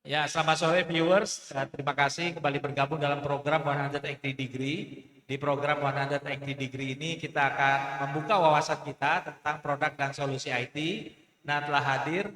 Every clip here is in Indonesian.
Ya, selamat sore viewers. Terima kasih kembali bergabung dalam program 180 Degree. Di program 180 Degree ini kita akan membuka wawasan kita tentang produk dan solusi IT. Nah, telah hadir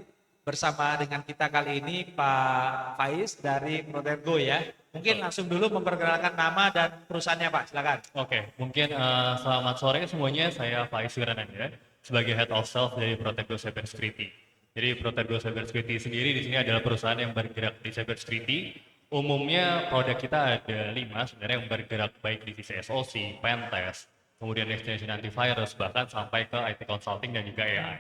bersama dengan kita kali ini Pak Faiz dari Protergo ya. Mungkin langsung dulu memperkenalkan nama dan perusahaannya Pak, silakan. Oke, mungkin selamat sore semuanya. Saya Faiz Wirananda sebagai Head of Sales dari Proteggo Cybersecurity. Jadi Proteggo Cybersecurity sendiri di sini adalah perusahaan yang bergerak di cybersecurity. Umumnya produk kita ada 5 sebenarnya yang bergerak baik di sisi SOC, Pentest, kemudian Next Generation Antivirus, bahkan sampai ke IT Consulting dan juga AI.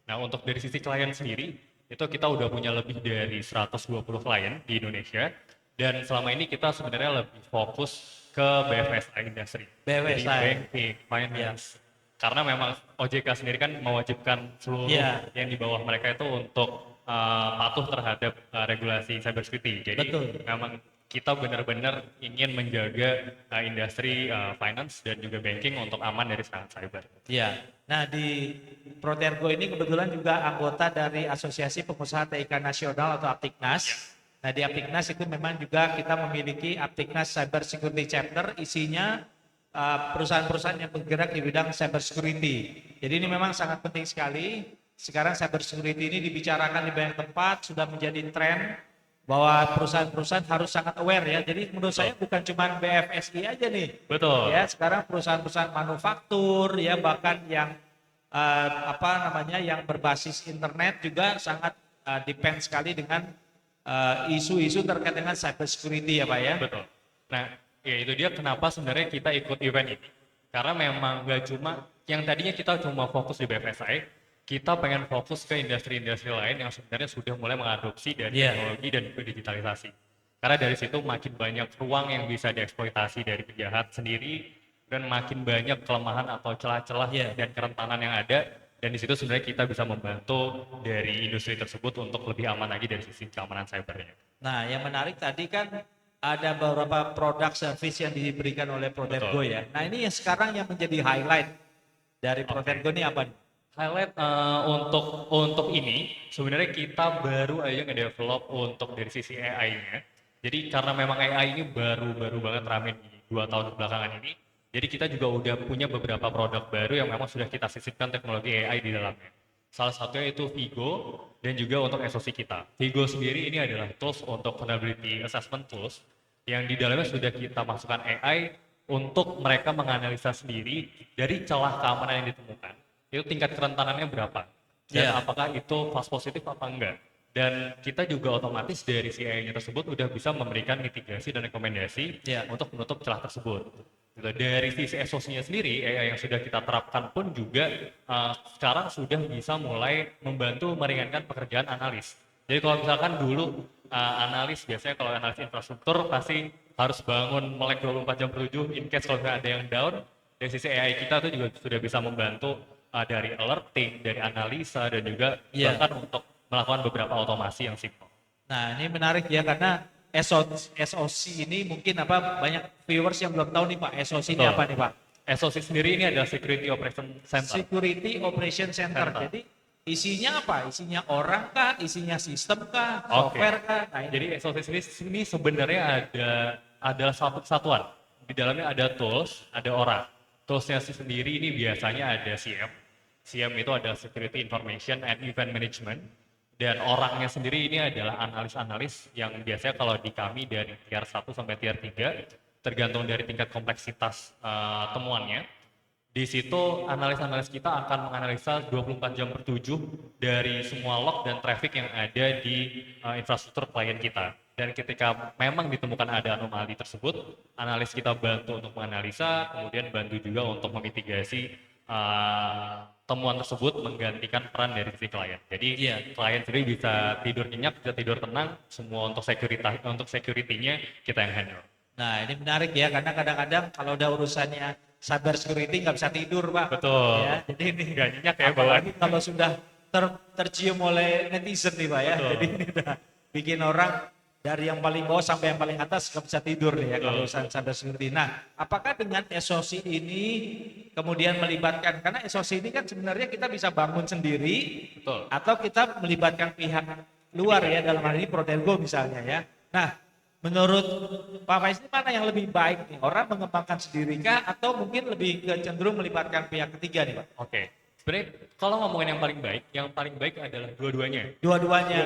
Nah, untuk dari sisi klien sendiri, itu kita udah punya lebih dari 120 klien di Indonesia. Dan selama ini kita sebenarnya lebih fokus ke BFSI industry. Jadi BWSI. banking, Ya. finance. Karena memang OJK sendiri kan mewajibkan seluruh Ya, yang di bawah mereka itu untuk patuh terhadap regulasi cybersecurity. Jadi betul. memang kita benar-benar ingin menjaga industri finance dan juga banking untuk aman dari serangan cyber. Ya, nah di Protergo ini kebetulan juga anggota dari Asosiasi Pengusaha TIK Nasional atau Aptiknas. Nah di Aptiknas itu memang juga kita memiliki Aptiknas Cyber Security Chapter, isinya perusahaan-perusahaan yang bergerak di bidang cyber security. Jadi ini memang sangat penting sekali. Sekarang cyber security ini dibicarakan di banyak tempat, sudah menjadi tren bahwa perusahaan-perusahaan harus sangat aware ya. Jadi menurut saya Betul. bukan cuma BFSI aja nih. Betul. Ya, sekarang perusahaan-perusahaan manufaktur ya bahkan yang apa namanya yang berbasis internet juga sangat depend sekali dengan isu-isu terkait dengan cyber security ya Pak ya. Betul. Nah, ya itu dia kenapa sebenarnya kita ikut event ini. Karena memang nggak cuma, yang tadinya kita cuma fokus di BFSI, kita pengen fokus ke industri-industri lain yang sebenarnya sudah mulai mengadopsi dari Iya, teknologi dan juga digitalisasi. Karena dari situ makin banyak ruang yang bisa dieksploitasi dari penjahat sendiri, dan makin banyak kelemahan atau celah-celah iya. dan kerentanan yang ada, dan di situ sebenarnya kita bisa membantu dari industri tersebut untuk lebih aman lagi dari sisi keamanan cybernya. Nah, yang menarik tadi kan ada beberapa produk service yang diberikan oleh Betul. Protergo ya. Nah, ini yang sekarang yang menjadi highlight dari Oke. Protergo ini apa nih? Highlight untuk ini sebenarnya kita baru aja ngedevelop untuk dari sisi AI-nya. Jadi karena memang AI ini baru-baru banget rame di 2 tahun belakangan ini. Jadi kita juga udah punya beberapa produk baru yang memang sudah kita sisipkan teknologi AI di dalamnya. Salah satunya itu Vigo dan juga untuk SOC kita. Vigo sendiri ini adalah tools untuk vulnerability assessment tools yang di dalamnya sudah kita masukkan AI untuk mereka menganalisa sendiri dari celah keamanan yang ditemukan itu tingkat kerentanannya berapa dan Ya. apakah itu false positif apa enggak, dan kita juga otomatis dari si AI-nya tersebut udah bisa memberikan mitigasi dan rekomendasi Ya. untuk menutup celah tersebut. Gitu. Dari sisi SOC-nya sendiri, AI yang sudah kita terapkan pun juga sekarang sudah bisa mulai membantu meringankan pekerjaan analis. Jadi kalau misalkan dulu analis biasanya kalau analis infrastruktur pasti harus bangun melek 24 jam per 7 in case kalau ada yang down. Dari sisi AI kita tuh juga sudah bisa membantu dari alerting, dari analisa, dan juga Iya. bahkan untuk melakukan beberapa otomasi yang simple. Nah, ini menarik ya karena SOC ini mungkin apa banyak viewers yang belum tahu nih Pak, SOC ini Betul. apa nih Pak? SOC sendiri ini adalah Security Operation Center. Security Operation Center. Center. Jadi isinya apa? Isinya orang kah? Isinya sistem kah? Oke. Software kah? Nah, ini. Jadi SOC sini sebenarnya ada satu kesatuan. Di dalamnya ada tools, ada orang. Toolsnya sendiri ini biasanya ada CM. CM itu adalah Security Information and Event Management. Dan orangnya sendiri ini adalah analis-analis yang biasanya kalau di kami dari tier 1 sampai tier 3, tergantung dari tingkat kompleksitas temuannya. Di situ analis-analis kita akan menganalisa 24 jam per 7 dari semua log dan traffic yang ada di infrastruktur klien kita. Dan ketika memang ditemukan ada anomali tersebut, analis kita bantu untuk menganalisa, kemudian bantu juga untuk memitigasi temuan tersebut menggantikan peran dari si klien. Jadi Iya. klien sendiri bisa tidur nyenyak, bisa tidur tenang, semua untuk security-nya kita yang handle. Nah, ini menarik ya karena kadang-kadang kalau udah urusannya cyber security nggak bisa tidur, Pak. Betul. Ya, jadi ini Nggak nyenyak ya bawaan. apalagi kalau sudah tercium oleh netizen nih, Pak ya. Betul. Jadi ini udah bikin orang dari yang paling bawah sampai yang paling atas nggak bisa tidur nih ya Betul. kalau urusan cyber security. Nah, apakah dengan SOC ini kemudian melibatkan karena SOC ini kan sebenarnya kita bisa bangun sendiri Betul. atau kita melibatkan pihak luar ya, dalam hal ini Protergo misalnya ya. Nah, menurut Pak Faiz ini mana yang lebih baik nih? Orang mengembangkan sendiri kah atau mungkin lebih cenderung melibatkan pihak ketiga nih Pak? Oke. Sebenarnya kalau ngomongin yang paling baik adalah dua-duanya. Dua-duanya.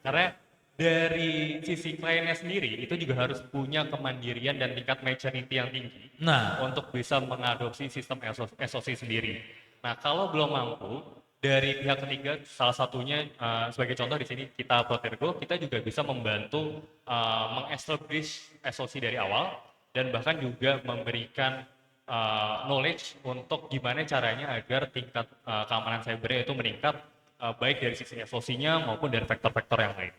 Karena dari sisi kliennya sendiri itu juga harus punya kemandirian dan tingkat maturity yang tinggi Nah, untuk bisa mengadopsi sistem SOC sendiri. Nah, kalau belum mampu dari pihak ketiga, salah satunya sebagai contoh di sini kita Protergo, kita juga bisa membantu mengestablish SOC dari awal dan bahkan juga memberikan knowledge untuk gimana caranya agar tingkat keamanan cybernya itu meningkat baik dari sisi SOC-nya maupun dari vektor-vektor yang lain.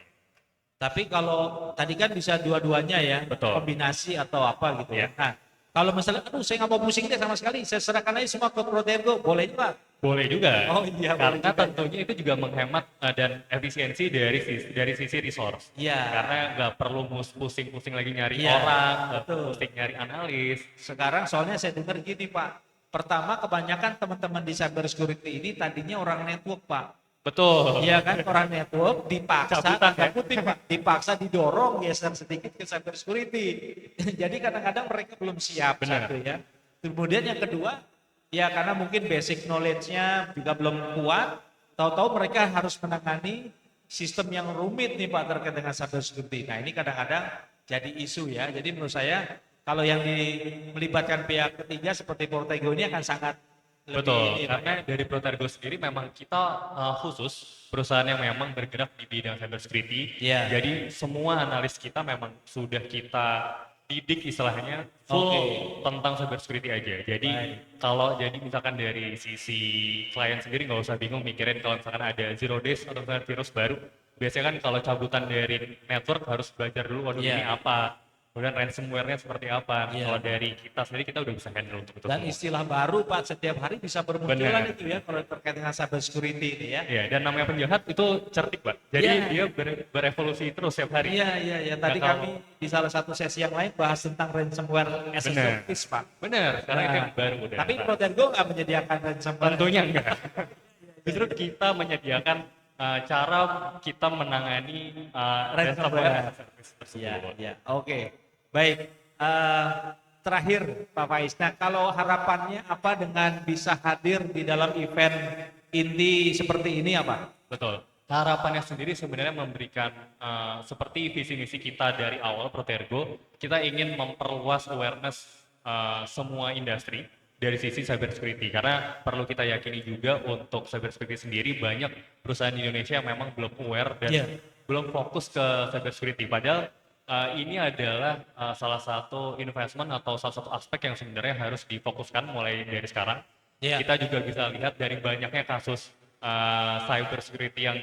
tapi kalau tadi kan bisa dua-duanya ya, Betul. kombinasi atau apa gitu ya. Iya. Nah, kalau misalnya, aduh saya nggak mau pusing deh sama sekali, saya serahkan aja semua ke Protergo, boleh juga? Boleh juga. Oh iya, boleh Karena juga. tentunya itu juga menghemat dan efisiensi dari sisi resource. Iya. Karena nggak perlu pusing-pusing lagi nyari Iya, orang, betul. pusing nyari analis. Sekarang soalnya saya dengar gini Pak, pertama kebanyakan teman-teman di cyber security ini tadinya orang network Pak. Betul. Iya kan, orang network dipaksa, Cabutan, tanda ya? kutip Pak, dipaksa didorong geser sedikit ke cyber security. Jadi kadang-kadang mereka belum siap. Benar. Satu ya. Kemudian yang kedua, ya karena mungkin basic knowledge-nya juga belum kuat, tahu-tahu mereka harus menangani sistem yang rumit nih Pak terkait dengan cyber security. Nah ini kadang-kadang jadi isu ya. Jadi menurut saya kalau yang melibatkan pihak ketiga seperti Protego ini akan sangat lebih Betul, ini, Pak. karena dari Protergo sendiri memang kita khusus perusahaan yang memang bergerak di bidang cyber security. Iya. Jadi semua analis kita memang sudah kita didik istilahnya full Oke. tentang cyber security aja. Jadi kalau jadi misalkan dari sisi klien sendiri nggak usah bingung mikirin kalau misalkan ada zero days atau misalkan virus baru. Biasanya kan kalau cabutan dari network harus belajar dulu waduh Iya. ini apa. Kemudian ransomware-nya seperti apa. Iya. Kalau dari kita sendiri kita udah bisa handle untuk itu Dan semua. istilah baru Pak setiap hari bisa bermunculan Benar. itu ya kalau terkait dengan cyber security ini ya. Iya, dan namanya penjahat itu cerdik, Pak. Jadi Iya. dia berevolusi terus setiap hari. Iya, iya, iya. Tadi Nggak tahu. kami di salah satu sesi yang lain bahas tentang ransomware as a Benar. service, Pak. Benar, sekarang itu yang Nah, baru udah. tapi Protergo nggak menyediakan ransomware. Tentunya enggak. Justru kita menyediakan cara kita menangani ransomware as a service tersebut. Iya, iya. Oke. Baik. Terakhir Pak Faiz. Nah, kalau harapannya apa dengan bisa hadir di dalam event inti seperti ini apa? Betul. Harapannya sendiri sebenarnya memberikan seperti visi misi kita dari awal Protergo, kita ingin memperluas awareness semua industri dari sisi cyber security karena perlu kita yakini juga untuk cyber security sendiri banyak perusahaan di Indonesia yang memang belum aware dan Iya. belum fokus ke cyber security. Padahal ini adalah salah satu investment atau salah satu aspek yang sebenarnya harus difokuskan mulai dari sekarang. Iya. Kita juga bisa lihat dari banyaknya kasus cyber security yang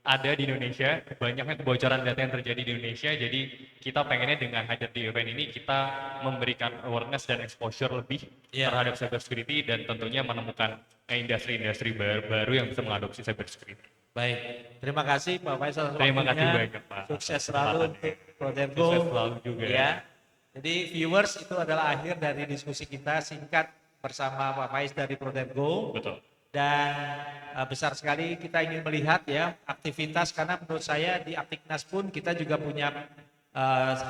ada di Indonesia, banyaknya kebocoran data yang terjadi di Indonesia. Jadi kita pengennya dengan hadir di event ini kita memberikan awareness dan exposure lebih Iya. terhadap cyber security dan tentunya menemukan industri-industri baru yang bisa mengadopsi cyber security. Baik, terima kasih Pak Faisal. Terima kasih waktunya. banyak, Pak. Sukses selalu untuk Protergo. Sukses selalu juga. Ya. Jadi viewers itu adalah akhir dari diskusi kita singkat bersama Pak Faiz dari Protergo. Betul. Dan besar sekali kita ingin melihat ya aktivitas karena menurut saya di Aptiknas pun kita juga punya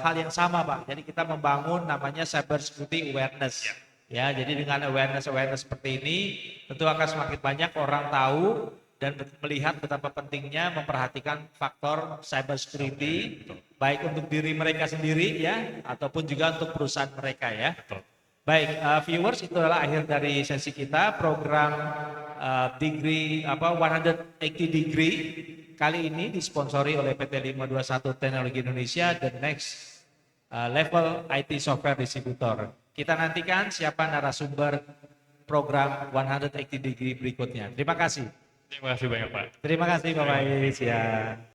hal yang sama Pak. Jadi kita membangun namanya cyber security awareness. Ya, jadi dengan awareness seperti ini tentu akan semakin banyak orang tahu dan melihat betapa pentingnya memperhatikan faktor cyber security baik untuk diri mereka sendiri ya ataupun juga untuk perusahaan mereka ya. Betul. Baik, viewers itu adalah akhir dari sesi kita program degree 180 degree kali ini disponsori oleh PT 521 Teknologi Indonesia The Next Level IT Software Distributor. Kita nantikan siapa narasumber program 180 degree berikutnya. Terima kasih. Terima kasih banyak, Pak. Terima kasih Bapak Is ya.